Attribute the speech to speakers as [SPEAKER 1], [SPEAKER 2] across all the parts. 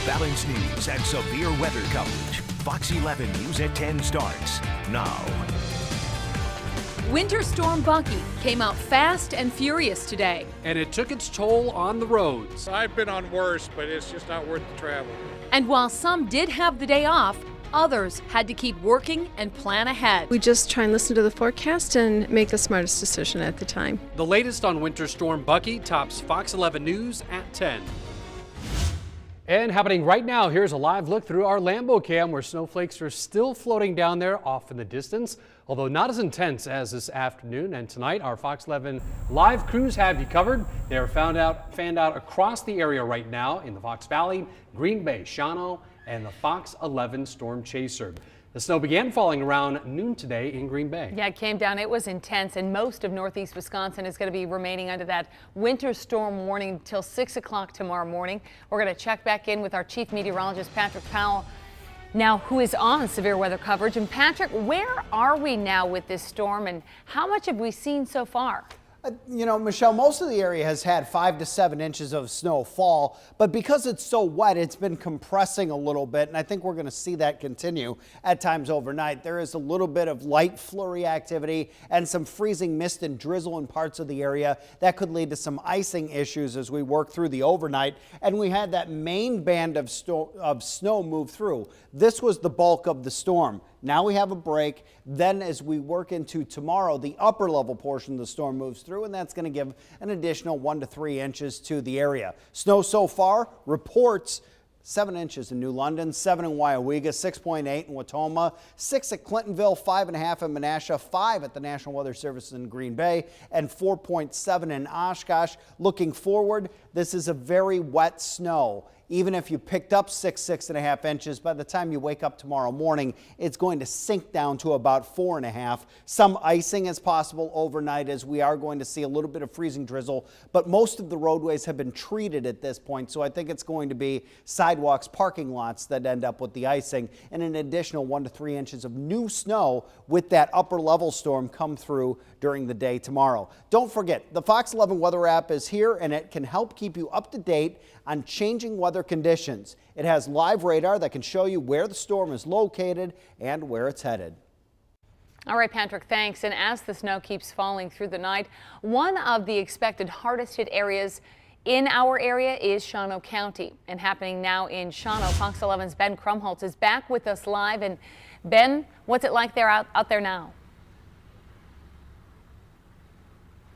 [SPEAKER 1] balanced news and severe weather coverage. Fox 11 News at 10 starts now.
[SPEAKER 2] Winter Storm Bucky came out fast and furious today.
[SPEAKER 3] And it took its toll on the roads.
[SPEAKER 4] I've been on worse, but it's just not worth the travel.
[SPEAKER 2] And while some did have the day off, others had to keep working and plan ahead.
[SPEAKER 5] We just try and listen to the forecast and make the smartest decision at the time.
[SPEAKER 3] The latest on Winter Storm Bucky tops Fox 11 News at 10. And happening right now, here's a live look through our Lambo cam where snowflakes are still floating down there off in the distance, although not as intense as this afternoon. And tonight, our Fox 11 live crews have you covered. They are fanned out across the area right now in the Fox Valley, Green Bay, Shawano, and the Fox 11 Storm Chaser. The snow began falling around noon today in Green Bay.
[SPEAKER 6] Yeah, it came down. It was intense, and most of northeast Wisconsin is going to be remaining under that winter storm warning until 6 o'clock tomorrow morning. We're going to check back in with our chief meteorologist, Patrick Powell, now who is on severe weather coverage. And Patrick, where are we now with this storm, and how much have we seen so far?
[SPEAKER 7] You know, Michelle, most of the area has had 5 to 7 inches of snow fall, but because it's so wet, it's been compressing a little bit, and I think we're going to see that continue at times overnight. There is a little bit of light flurry activity and some freezing mist and drizzle in parts of the area that could lead to some icing issues as we work through the overnight, and we had that main band of snow move through. This was the bulk of the storm. Now we have a break. Then as we work into tomorrow, the upper level portion of the storm moves through, and that's going to give an additional 1 to 3 inches to the area. Snow so far, reports 7 inches in New London, 7 in Waiawega, 6.8 in Watoma, 6 at Clintonville, 5.5 in Menasha, 5 at the National Weather Service in Green Bay, and 4.7 in Oshkosh. Looking forward, this is a very wet snow. Even if you picked up 6.5 inches, by the time you wake up tomorrow morning, it's going to sink down to about 4.5. Some icing is possible overnight as we are going to see a little bit of freezing drizzle, but most of the roadways have been treated at this point, so I think it's going to be sidewalks, parking lots that end up with the icing, and an additional 1 to 3 inches of new snow with that upper level storm come through during the day tomorrow. Don't forget, the Fox 11 weather app is here, and it can help keep you up to date on changing weather conditions. It has live radar that can show you where the storm is located and where it's headed.
[SPEAKER 6] All right, Patrick, thanks. And as the snow keeps falling through the night, one of the expected hardest hit areas in our area is Shawano County. And happening now in Shawano, Fox 11's Ben Krumholtz is back with us live. And Ben, what's it like there out there now?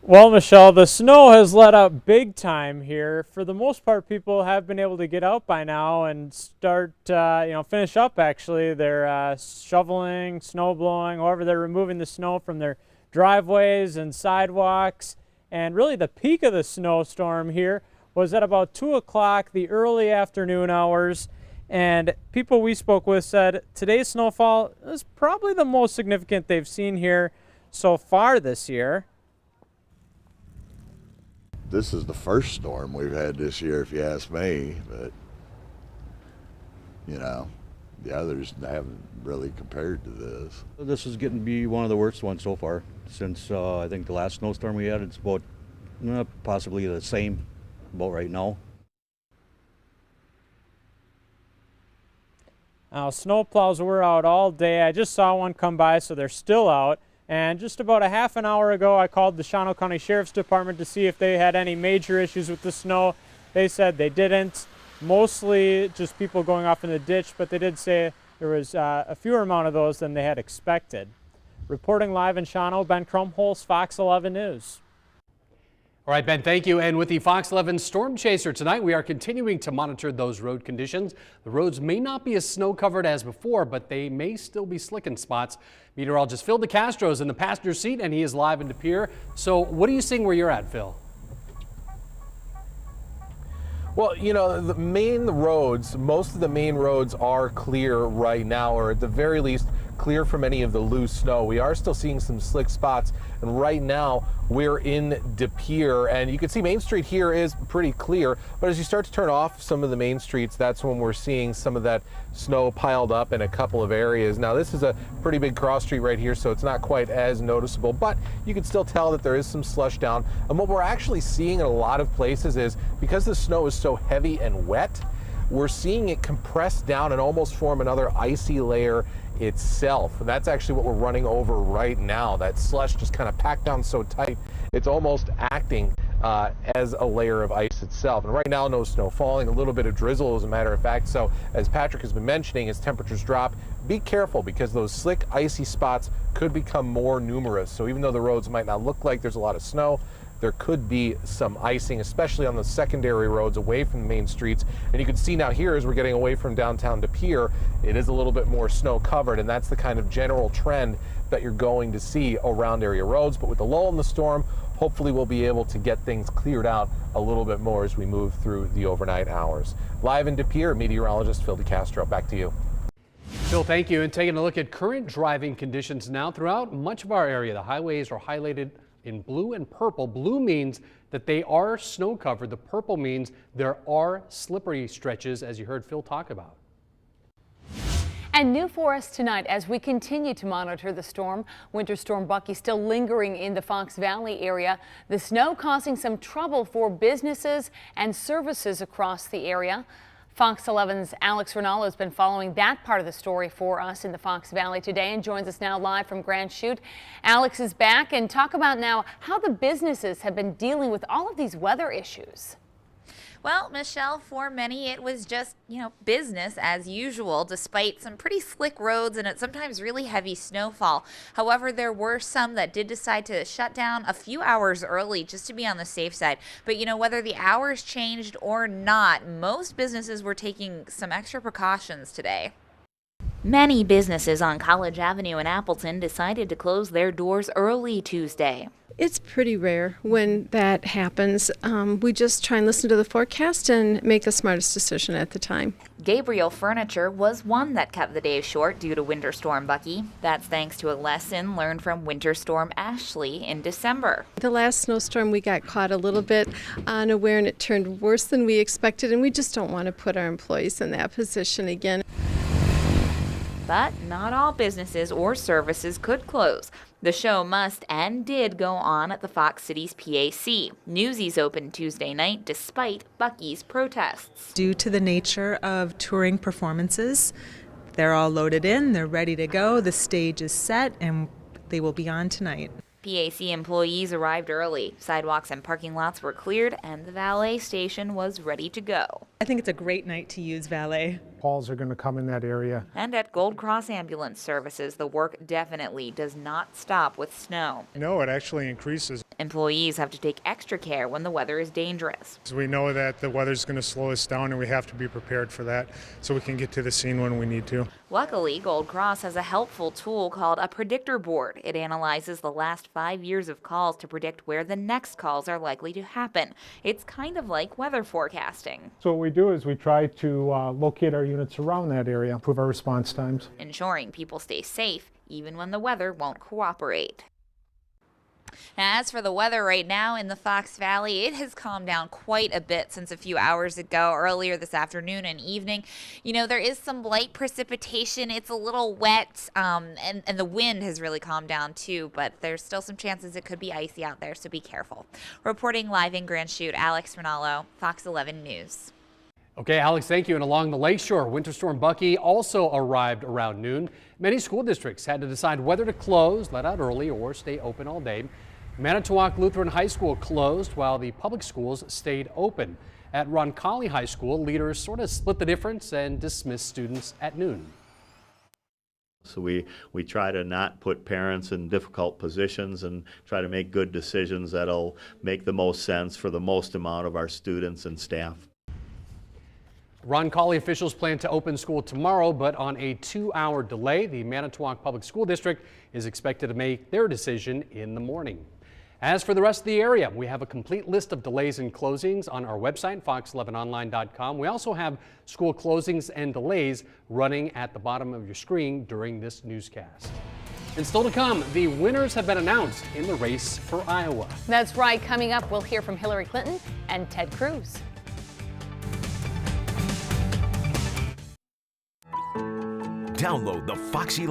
[SPEAKER 8] Well, Michelle, the snow has let up big time here. For the most part, people have been able to get out by now and start, finish up actually. They're shoveling, snow blowing, however they're removing the snow from their driveways and sidewalks. And really the peak of the snowstorm here was at about 2 o'clock, the early afternoon hours. And people we spoke with said today's snowfall is probably the most significant they've seen here so far this year.
[SPEAKER 9] This is the first storm we've had this year, if you ask me, but, you know, the others haven't really compared to this.
[SPEAKER 10] This is getting to be one of the worst ones so far since I think the last snowstorm we had. It's about possibly the same about right now.
[SPEAKER 8] Now, snow plows were out all day. I just saw one come by, so they're still out. And just about a half an hour ago, I called the Shawano County Sheriff's Department to see if they had any major issues with the snow. They said they didn't. Mostly just people going off in the ditch, but they did say there was a fewer amount of those than they had expected. Reporting live in Shawano, Ben Krumholtz, Fox 11 News.
[SPEAKER 3] All right, Ben, thank you. And with the Fox 11 Storm Chaser tonight, we are continuing to monitor those road conditions. The roads may not be as snow covered as before, but they may still be slick in spots. Meteorologist Phil DeCastro is in the passenger seat, and he is live in De Pere. So what are you seeing where you're at, Phil?
[SPEAKER 11] Well, you know, the main roads, most of the main roads are clear right now, or at the very least clear from any of the loose snow. We are still seeing some slick spots, and right now we're in De Pere, and you can see Main Street here is pretty clear, but as you start to turn off some of the main streets, that's when we're seeing some of that snow piled up in a couple of areas. Now this is a pretty big cross street right here, so it's not quite as noticeable, but you can still tell that there is some slush down. And what we're actually seeing in a lot of places is because the snow is so heavy and wet, we're seeing it compress down and almost form another icy layer itself. That's actually what we're running over right now. That slush just kind of packed down so tight, it's almost acting as a layer of ice itself. And right now, no snow falling, a little bit of drizzle as a matter of fact. So as Patrick has been mentioning, as temperatures drop, be careful because those slick, icy spots could become more numerous. So even though the roads might not look like there's a lot of snow, there could be some icing, especially on the secondary roads away from the main streets. And you can see now here as we're getting away from downtown De Pere, it is a little bit more snow covered, and that's the kind of general trend that you're going to see around area roads. But with the lull in the storm, hopefully we'll be able to get things cleared out a little bit more as we move through the overnight hours. Live in De Pere, meteorologist Phil DeCastro, back to you.
[SPEAKER 3] Phil, thank you. And taking a look at current driving conditions now throughout much of our area. The highways are highlighted in blue and purple. Blue means that they are snow covered. The purple means there are slippery stretches, as you heard Phil talk about.
[SPEAKER 6] And new for us tonight as we continue to monitor the storm. Winter Storm Bucky still lingering in the Fox Valley area. The snow causing some trouble for businesses and services across the area. Fox 11's Alex Rinaldo has been following that part of the story for us in the Fox Valley today and joins us now live from Grand Chute. Alex is back, and talk about now how the businesses have been dealing with all of these weather issues.
[SPEAKER 12] Well, Michelle, for many, it was just, business as usual, despite some pretty slick roads and sometimes really heavy snowfall. However, there were some that did decide to shut down a few hours early just to be on the safe side. But, whether the hours changed or not, most businesses were taking some extra precautions today. Many businesses on College Avenue in Appleton decided to close their doors early Tuesday.
[SPEAKER 5] It's pretty rare when that happens. We just try and listen to the forecast and make the smartest decision at the time.
[SPEAKER 12] Gabriel Furniture was one that kept the day short due to Winter Storm Bucky. That's thanks to a lesson learned from Winter Storm Ashley in December.
[SPEAKER 5] The last snowstorm, we got caught a little bit unaware, and it turned worse than we expected, and we just don't want to put our employees in that position again.
[SPEAKER 12] But not all businesses or services could close. The show must and did go on at the Fox Cities PAC. Newsies opened Tuesday night despite Bucky's protests.
[SPEAKER 13] Due to the nature of touring performances, they're all loaded in, they're ready to go, the stage is set, and they will be on tonight.
[SPEAKER 12] PAC employees arrived early. Sidewalks and parking lots were cleared, and the valet station was ready to go.
[SPEAKER 13] I think it's a great night to use valet.
[SPEAKER 14] Calls are going to come in that area.
[SPEAKER 12] And at Gold Cross Ambulance Services, the work definitely does not stop with snow.
[SPEAKER 14] No, it actually increases.
[SPEAKER 12] Employees have to take extra care when the weather is dangerous.
[SPEAKER 14] We know that the weather's going to slow us down, and we have to be prepared for that so we can get to the scene when we need to.
[SPEAKER 12] Luckily, Gold Cross has a helpful tool called a predictor board. It analyzes the last 5 years of calls to predict where the next calls are likely to happen. It's kind of like weather forecasting.
[SPEAKER 14] So what we do is we try to locate our units around that area, improve our response times.
[SPEAKER 12] Ensuring people stay safe even when the weather won't cooperate. As for the weather right now in the Fox Valley, it has calmed down quite a bit since a few hours ago, earlier this afternoon and evening. There is some light precipitation. It's a little wet, and the wind has really calmed down too, but there's still some chances it could be icy out there, so be careful. Reporting live in Grand Chute, Alex Rinaldo, Fox 11 News.
[SPEAKER 3] Okay, Alex, thank you. And along the lakeshore, Winter Storm Bucky also arrived around noon. Many school districts had to decide whether to close, let out early, or stay open all day. Manitowoc Lutheran High School closed while the public schools stayed open. At Roncalli High School, leaders sort of split the difference and dismissed students at noon.
[SPEAKER 15] So we try to not put parents in difficult positions and try to make good decisions that'll make the most sense for the most amount of our students and staff.
[SPEAKER 3] Roncalli officials plan to open school tomorrow, but on a 2-hour delay. The Manitowoc Public School District is expected to make their decision in the morning. As for the rest of the area, we have a complete list of delays and closings on our website, fox11online.com. We also have school closings and delays running at the bottom of your screen during this newscast. And still to come, the winners have been announced in the race for Iowa.
[SPEAKER 6] That's right. Coming up, we'll hear from Hillary Clinton and Ted Cruz.
[SPEAKER 1] Download the Foxy